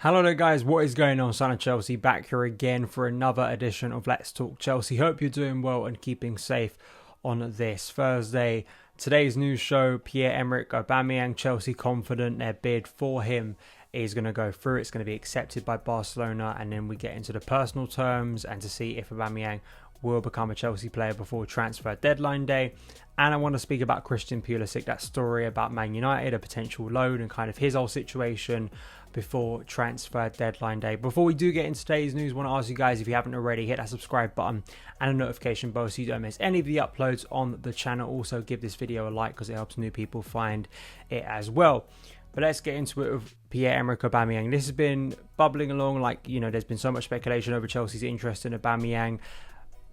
Hello there guys, what is going on? SonOfChelsea back here again for another edition of Let's Talk Chelsea. Hope you're doing well and keeping safe on this Thursday. Today's news show, Pierre Emerick-Aubameyang, Chelsea confident their bid for him is going to go through. It's going to be accepted by Barcelona, and then we get into the personal terms and to see if Aubameyang will become a Chelsea player before transfer deadline day. And I want to speak about Christian Pulisic, that story about Man United, a potential loan and kind of his whole situation before transfer deadline day. Before we do get into today's news, I want to ask you guys, if you haven't already, hit that subscribe button and a notification bell so you don't miss any of the uploads on the channel. Also give this video a like because it helps new people find it as well. But let's get into it with Pierre Emerick-Aubameyang. This has been bubbling along, there's been so much speculation over Chelsea's interest in Aubameyang.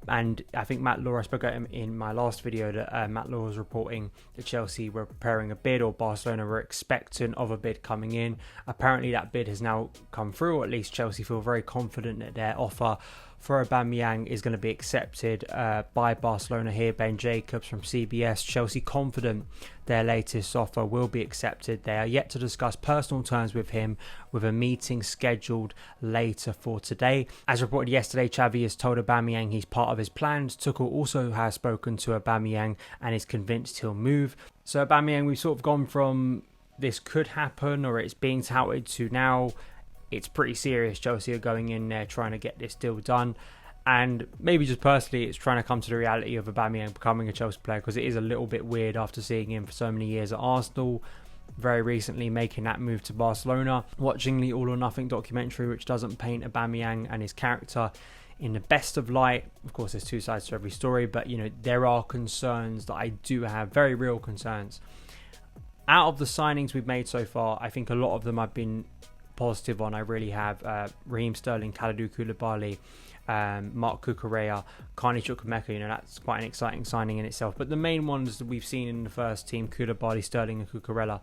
And I think Matt Law, I spoke at him in my last video that Matt Law was reporting that Chelsea were preparing a bid, or Barcelona were expectant of a bid coming in. Apparently that bid has now come through, or at least Chelsea feel very confident that their offer for Aubameyang is going to be accepted by Barcelona here. Ben Jacobs from CBS, Chelsea confident their latest offer will be accepted. They are yet to discuss personal terms with him, with a meeting scheduled later for today. As reported yesterday, Xavi has told Aubameyang he's part of his plans. Tuchel also has spoken to Aubameyang and is convinced he'll move. So Aubameyang, we've sort of gone from this could happen, or it's being touted, to now it's pretty serious. Chelsea are going in there trying to get this deal done. And maybe just personally, it's trying to come to the reality of Aubameyang becoming a Chelsea player, because it is a little bit weird after seeing him for so many years at Arsenal, very recently making that move to Barcelona, watching the All or Nothing documentary, which doesn't paint Aubameyang and his character in the best of light. Of course, there's two sides to every story, but there are concerns that I do have, very real concerns. Out of the signings we've made so far, I think a lot of them I've been positive on. I really have. Raheem Sterling, Kalidou Koulibaly, Marc Cucurella, Carney Chukwuemeka, that's quite an exciting signing in itself. But the main ones that we've seen in the first team, Koulibaly, Sterling and Cucurella,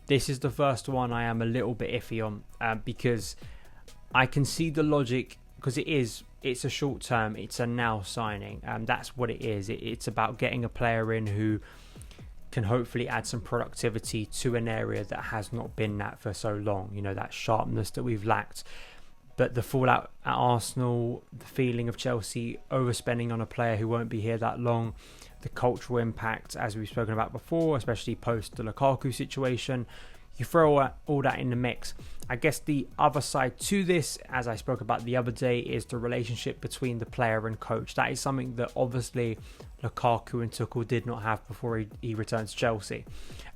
this is the first one I am a little bit iffy on, because I can see the logic, because it's a short term, it's a now signing, that's what it is. It's about getting a player in who can hopefully add some productivity to an area that has not been that for so long, that sharpness that we've lacked. But the fallout at Arsenal, the feeling of Chelsea overspending on a player who won't be here that long, the cultural impact, as we've spoken about before, especially post the Lukaku situation, you throw all that in the mix. I guess the other side to this, as I spoke about the other day, is the relationship between the player and coach. That is something that obviously Lukaku and Tuchel did not have before he returned to Chelsea.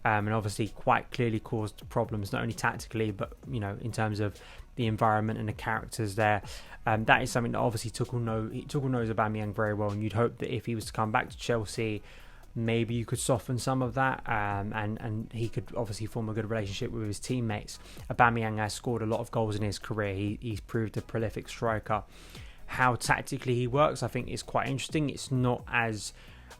And obviously quite clearly caused problems, not only tactically, but in terms of the environment and the characters there. That is something that obviously Tuchel knows Aubameyang very well, and you'd hope that if he was to come back to Chelsea, maybe you could soften some of that, and he could obviously form a good relationship with his teammates. Aubameyang has scored a lot of goals in his career. He's proved a prolific striker. How tactically he works, I think, is quite interesting. It's not as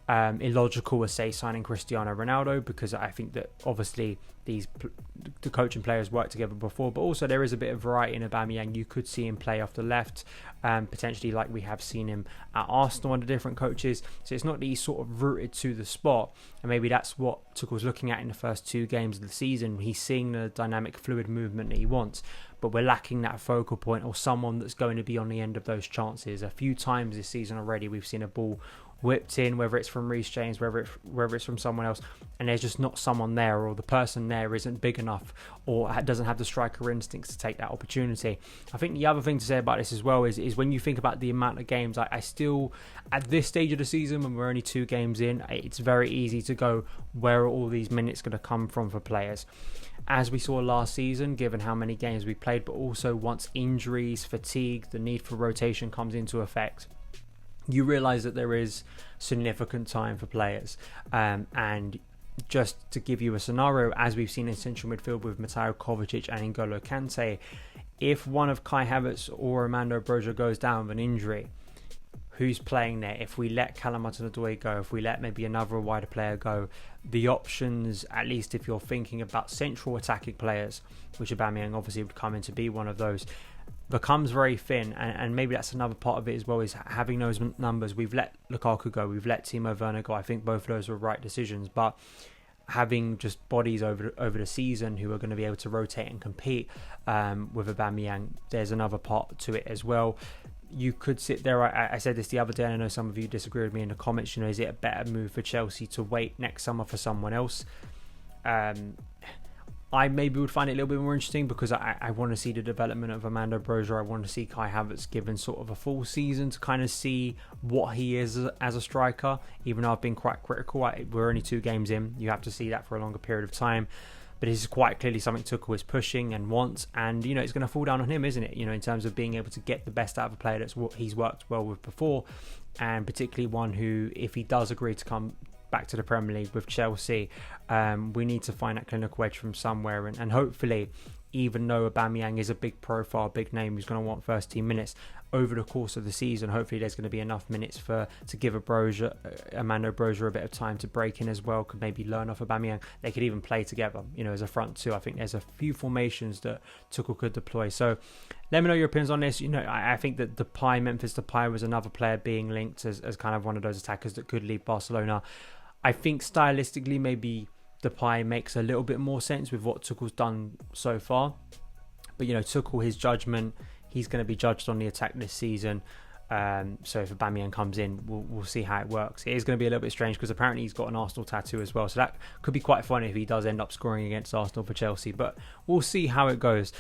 illogical as, say, signing Cristiano Ronaldo, because I think that obviously the coach and players worked together before, but also there is a bit of variety in Aubameyang. You could see him play off the left, potentially like we have seen him at Arsenal under different coaches. So it's not that he's sort of rooted to the spot, and maybe that's what Tuchel's looking at in the first 2 games of the season. He's seeing the dynamic, fluid movement that he wants, but we're lacking that focal point or someone that's going to be on the end of those chances. A few times this season already, we've seen a ball whipped in, whether it's from Reece James, whether it's from someone else, and there's just not someone there, or the person there isn't big enough, or doesn't have the striker instincts to take that opportunity. I think the other thing to say about this as well is when you think about the amount of games, I still, at this stage of the season, when we're only 2 games in, it's very easy to go, where are all these minutes going to come from for players? As we saw last season, given how many games we played, but also once injuries, fatigue, the need for rotation comes into effect, you realise that there is significant time for players. And just to give you a scenario, as we've seen in central midfield with Mateo Kovacic and N'Golo Kante, if one of Kai Havertz or Armando Broja goes down with an injury, who's playing there? If we let Callum Hudson-Odoi go, if we let maybe another wider player go, the options, at least if you're thinking about central attacking players, which Aubameyang obviously would come in to be one of those, becomes very thin. And maybe that's another part of it as well, is having those numbers. We've let Lukaku go, we've let Timo Werner go. I think both of those were right decisions, but having just bodies over the season who are going to be able to rotate and compete with Aubameyang, there's another part to it as well. You could sit there, I said this the other day, and I know some of you disagree with me in the comments, is it a better move for Chelsea to wait next summer for someone else? I maybe would find it a little bit more interesting because I want to see the development of Armando Broja. I want to see Kai Havertz given sort of a full season to kind of see what he is as a striker, even though I've been quite critical. We're only 2 games in. You have to see that for a longer period of time. But this is quite clearly something Tuchel is pushing and wants. And, it's going to fall down on him, isn't it? In terms of being able to get the best out of a player that's what he's worked well with before. And particularly one who, if he does agree to come back to the Premier League with Chelsea, we need to find that clinical edge from somewhere. And hopefully, even though Aubameyang is a big profile, big name who's going to want first team minutes over the course of the season, hopefully there's going to be enough minutes to give Armando Broja a bit of time to break in as well, could maybe learn off Aubameyang. They could even play together, as a front two. I think there's a few formations that Tuchel could deploy. So let me know your opinions on this. I think that Memphis Depay was another player being linked as kind of one of those attackers that could leave Barcelona. I think stylistically maybe Depay makes a little bit more sense with what Tuchel's done so far. But, Tuchel, his judgment, he's going to be judged on the attack this season. So if Aubameyang comes in, we'll see how it works. It is going to be a little bit strange because apparently he's got an Arsenal tattoo as well. So that could be quite fun if he does end up scoring against Arsenal for Chelsea. But we'll see how it goes.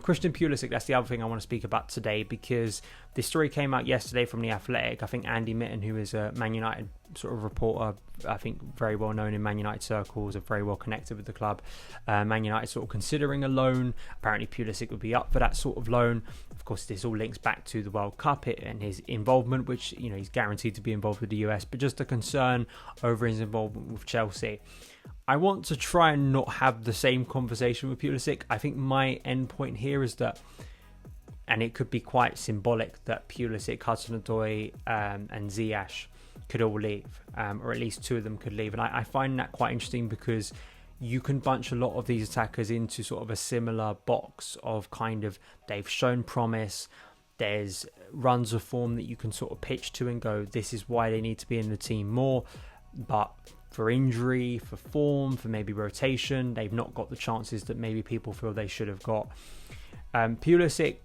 Christian Pulisic, that's the other thing I want to speak about today, because this story came out yesterday from The Athletic. I think Andy Mitten, who is a Man United sort of reporter, I think very well known in Man United circles, are very well connected with the club. Man United sort of considering a loan. Apparently Pulisic would be up for that sort of loan. Of course, this all links back to the World Cup and his involvement, which, he's guaranteed to be involved with the US, but just a concern over his involvement with Chelsea. I want to try and not have the same conversation with Pulisic. I think my end point here is that, and it could be quite symbolic, that Pulisic, Hudson-Odoi and Ziyech could all leave, or at least 2 of them could leave. And I find that quite interesting because you can bunch a lot of these attackers into sort of a similar box of kind of, they've shown promise, there's runs of form that you can sort of pitch to and go, this is why they need to be in the team more. But for injury, for form, for maybe rotation, they've not got the chances that maybe people feel they should have got. Pulisic,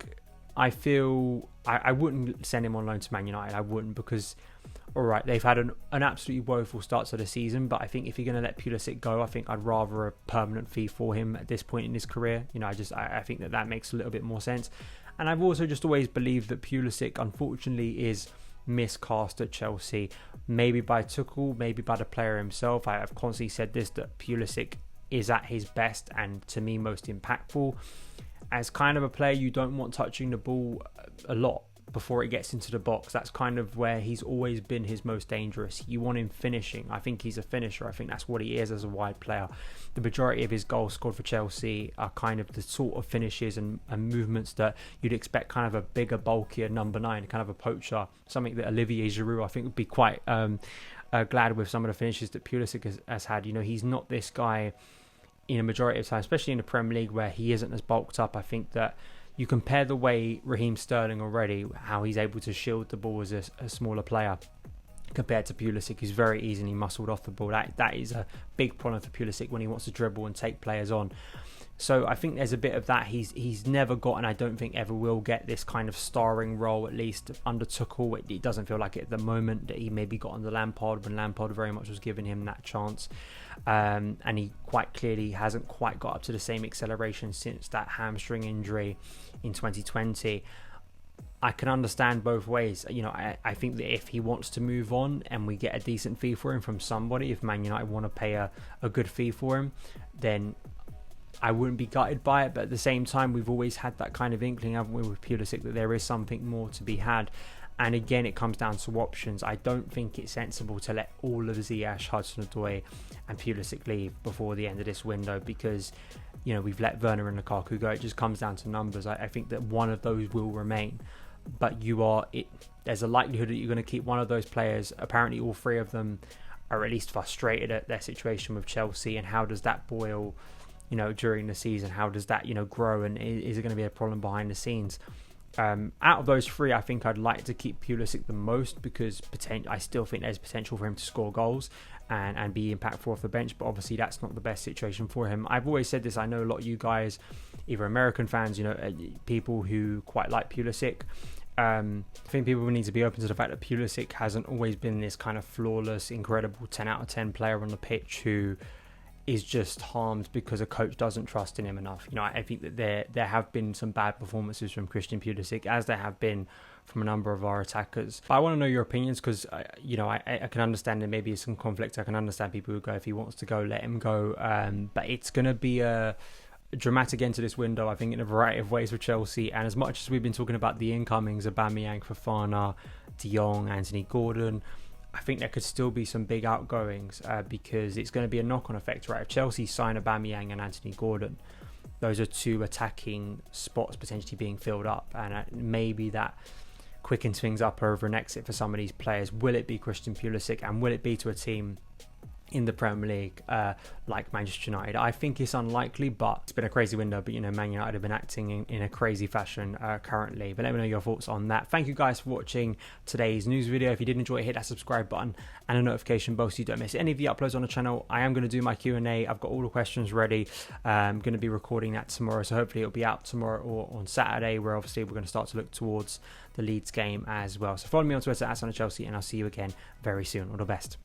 I feel I wouldn't send him on loan to Man United. I wouldn't, because all right, they've had an absolutely woeful start to the season, but I think if you're going to let Pulisic go, I think I'd rather a permanent fee for him at this point in his career. I think that makes a little bit more sense. And I've also just always believed that Pulisic, unfortunately, is miscast at Chelsea, maybe by Tuchel, maybe by the player himself. I've constantly said this, that Pulisic is at his best and to me most impactful as kind of a player you don't want touching the ball a lot before it gets into the box. That's kind of where he's always been his most dangerous. You want him finishing. I think he's a finisher. I think that's what he is as a wide player. The majority of his goals scored for Chelsea are kind of the sort of finishes and movements that you'd expect kind of a bigger, bulkier number 9, kind of a poacher, something that Olivier Giroud I think would be quite glad with some of the finishes that Pulisic has had. He's not this guy in a majority of time, especially in the Premier League where he isn't as bulked up. I think that you compare the way Raheem Sterling already, how he's able to shield the ball as a smaller player, compared to Pulisic, who's very easily muscled off the ball. That is a big problem for Pulisic when he wants to dribble and take players on. So I think there's a bit of that. He's never got, and I don't think ever will get, this kind of starring role, at least under Tuchel. It doesn't feel like it at the moment, that he maybe got under Lampard when Lampard very much was giving him that chance. And he quite clearly hasn't quite got up to the same acceleration since that hamstring injury in 2020. I can understand both ways. I think that if he wants to move on and we get a decent fee for him from somebody, if Man United want to pay a good fee for him, then I wouldn't be gutted by it. But at the same time, we've always had that kind of inkling, haven't we, with Pulisic, that there is something more to be had. And again, it comes down to options. I don't think it's sensible to let all of Ziyech, Hudson-Odoi and Pulisic leave before the end of this window, because we've let Werner and Lukaku go. It just comes down to numbers. I think that one of those will remain, but there's a likelihood that you're going to keep one of those players. Apparently all 3 of them are at least frustrated at their situation with Chelsea, and how does that boil during the season? How does that grow, and is it going to be a problem behind the scenes? Out of those 3, I think I'd like to keep Pulisic the most, because I still think there's potential for him to score goals, and be impactful off the bench, but obviously that's not the best situation for him. I've always said this, I know a lot of you guys, either American fans, people who quite like Pulisic. I think people need to be open to the fact that Pulisic hasn't always been this kind of flawless, incredible 10 out of 10 player on the pitch who is just harmed because a coach doesn't trust in him enough. I think that there have been some bad performances from Christian Pulisic, as there have been from a number of our attackers. But I want to know your opinions because, I can understand there may be some conflict. I can understand people who go, if he wants to go, let him go. But it's going to be a dramatic end to this window, I think, in a variety of ways for Chelsea. And as much as we've been talking about the incomings, Aubameyang, Fofana, De Jong, Anthony Gordon, I think there could still be some big outgoings because it's going to be a knock-on effect, right? If Chelsea sign Aubameyang and Anthony Gordon, those are two attacking spots potentially being filled up, and maybe that quickens things up over an exit for some of these players. Will it be Christian Pulisic, and will it be to a team in the Premier League like Manchester United? I think it's unlikely, but it's been a crazy window. But Man United have been acting in a crazy fashion currently. But let me know your thoughts on that. Thank you guys for watching today's news video. If you did enjoy it, hit that subscribe button and a notification bell so you don't miss any of the uploads on the channel. I am going to do my Q&A. I've got all the questions ready. I'm going to be recording that tomorrow, so hopefully it'll be out tomorrow or on Saturday, where obviously we're going to start to look towards the Leeds game as well. So follow me on Twitter at SonOfChelsea, and I'll see you again very soon. All the best.